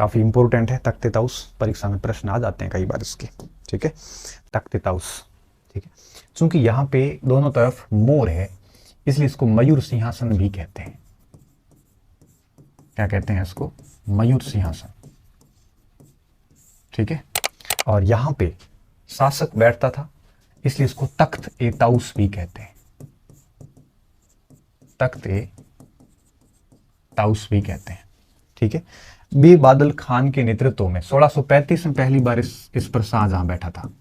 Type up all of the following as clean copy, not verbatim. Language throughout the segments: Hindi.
काफ़ी इंपॉर्टेंट है। तख्ते ताउस परीक्षा में प्रश्न आ जाते हैं कई बार इसके, ठीक है। तख्ते ताउस, ठीक है। चूंकि यहाँ पे दोनों तरफ मोर है इसलिए इसको मयूर सिंहासन भी कहते हैं। क्या कहते हैं इसको? मयूर सिंहासन, ठीक है। और यहाँ पे शासक बैठता था इसलिए इसको तख्त ए ताउस भी कहते हैं। तख्त ए ताउस भी कहते हैं, ठीक है। बे बादल खान के नेतृत्व में 1635 में पहली बार इस पर शाहजहां बैठा था।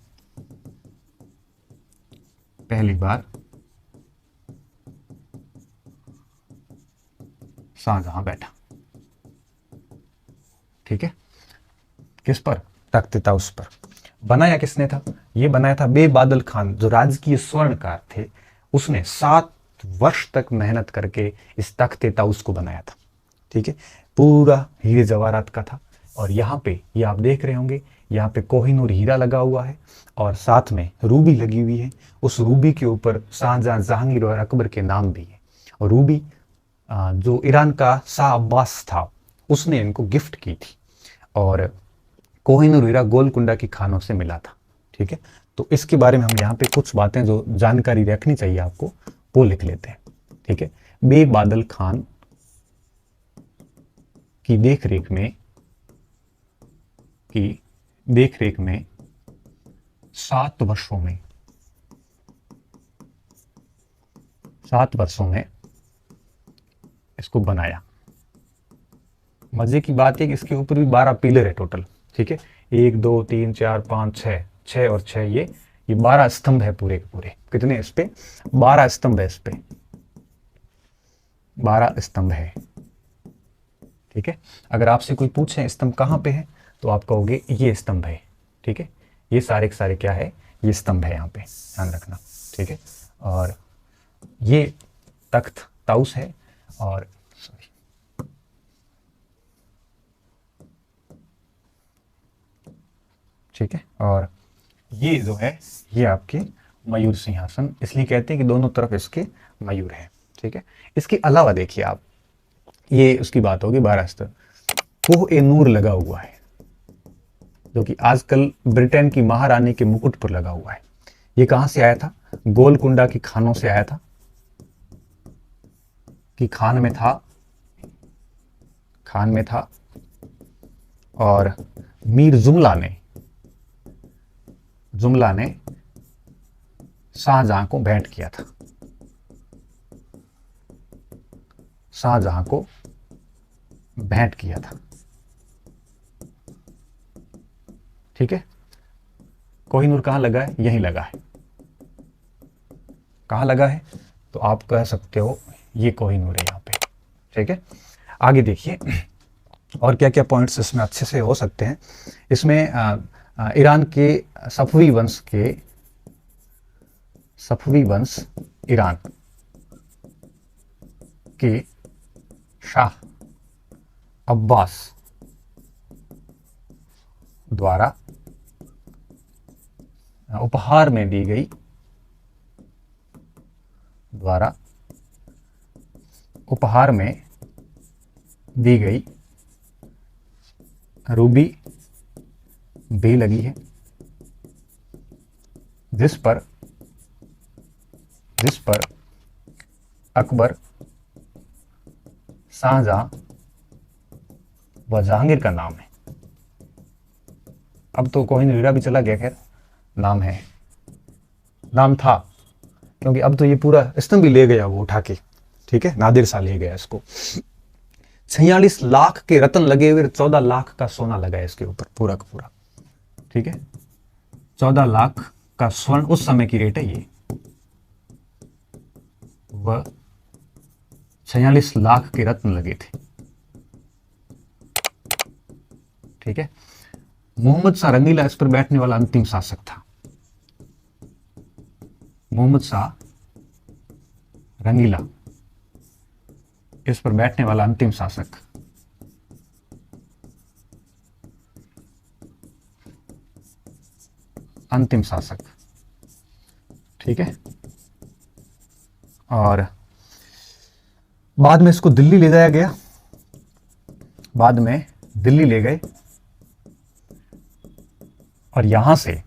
पहली बार शाहजहां बैठा, ठीक है। किस पर? तख्त ए ताउस पर। बनाया किसने था? ये बनाया था बे बादल खान, जो राजकीय स्वर्णकार थे। उसने 7 वर्ष तक मेहनत करके इस तख्त ए ताउस को बनाया था, ठीक है। पूरा हीरे जवाहरात का था। और यहाँ पे ये आप देख रहे होंगे, यहाँ पे कोहिनूर हीरा लगा हुआ है और साथ में रूबी लगी हुई है। उस रूबी के ऊपर शाहजहां, जहांगीर और अकबर के नाम भी है। और रूबी जो ईरान का शाह अब्बास था उसने इनको गिफ्ट की थी। और कोहिनूर हीरा गोलकुंडा की खानों से मिला था, ठीक है। तो इसके बारे में हम यहाँ पे कुछ बातें जो जानकारी रखनी चाहिए आपको वो लिख लेते हैं, ठीक है। बे बादल खान की देखरेख में 7 वर्षों में इसको बनाया। मजे की बात है कि इसके ऊपर भी 12 पिलर है टोटल, ठीक है। 1 2 3 4 5 6 और 6 ये 12 स्तंभ है पूरे के पूरे। कितने इस पे? 12 स्तंभ है इस पे, 12 स्तंभ है, ठीक है। अगर आपसे कोई पूछे स्तंभ कहाँ पे है तो आप कहोगे ये स्तंभ है, ठीक है। ये सारे के सारे क्या है? ये स्तंभ है, यहाँ पे ध्यान रखना, ठीक है। और ये तख्त ताउस है और ठीक है। और ये जो है ये आपके मयूर सिंहासन, इसलिए कहते हैं कि दोनों तरफ इसके मयूर है, ठीक है। इसके अलावा देखिए आप, ये उसकी बात होगी 12 स्तंभ। कोह ए नूर लगा हुआ है जो कि आजकल ब्रिटेन की महारानी के मुकुट पर लगा हुआ है। ये कहां से आया था? गोलकुंडा की खानों से आया था, कि खान में था। और मीर जुमला ने शाहजहां को भेंट किया था। शाहजहां को भेंट किया था, ठीक है। कोहिनूर कहां लगा है? यहीं लगा है। कहां लगा है? तो आप कह सकते हो ये कोहिनूर है यहाँ पे, ठीक है। आगे देखिए और क्या क्या पॉइंट्स इसमें अच्छे से हो सकते हैं। इसमें ईरान के सफवी वंश ईरान के शाह अब्बास द्वारा उपहार में दी गई रूबी भी लगी है, जिस पर अकबर, शाहजहां व जहांगीर का नाम है। अब तो कोहिनूर हीरा भी चला गया, खैर नाम था, क्योंकि अब तो ये पूरा स्तंभ भी ले गया वो उठा के, ठीक है। नादिर शाह ले गया इसको। 46 लाख के रत्न लगे हुए, 14 लाख का सोना लगा है इसके ऊपर पूरा का पूरा, ठीक है। 14 लाख का स्वर्ण उस समय की रेट है ये, वह 46 लाख के रत्न लगे थे, ठीक है। मोहम्मद शाह रंगीला इस पर बैठने वाला अंतिम शासक था। मोहम्मद शाह रंगीला इस पर बैठने वाला अंतिम शासक। ठीक है। और बाद में इसको दिल्ली ले जाया गया। बाद में दिल्ली ले गए और यहां से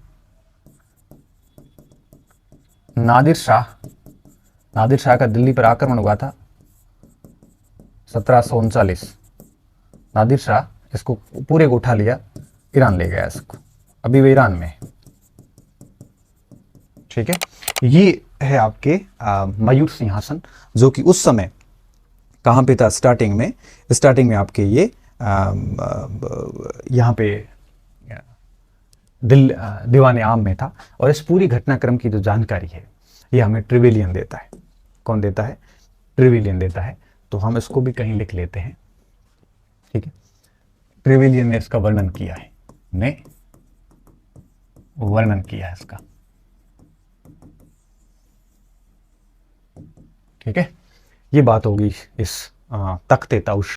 नादिर शाह का दिल्ली पर आक्रमण हुआ था 1739। नादिर शाह इसको पूरे को उठा लिया, ईरान ले गया इसको, अभी वो ईरान में है। ठीक है, ये है आपके मयूर सिंहासन, जो कि उस समय कहां पे था, स्टार्टिंग में आपके ये यहां पे दीवाने आम में था। और इस पूरी घटनाक्रम की जो जानकारी है ये हमें ट्रिविलियन देता है। कौन देता है? ट्रिविलियन देता है। तो हम इसको भी कहीं लिख लेते हैं। ठीक है, ट्रिविलियन ने इसका वर्णन किया है, इसका। ठीक है, ये बात होगी इस तख्ते ताउश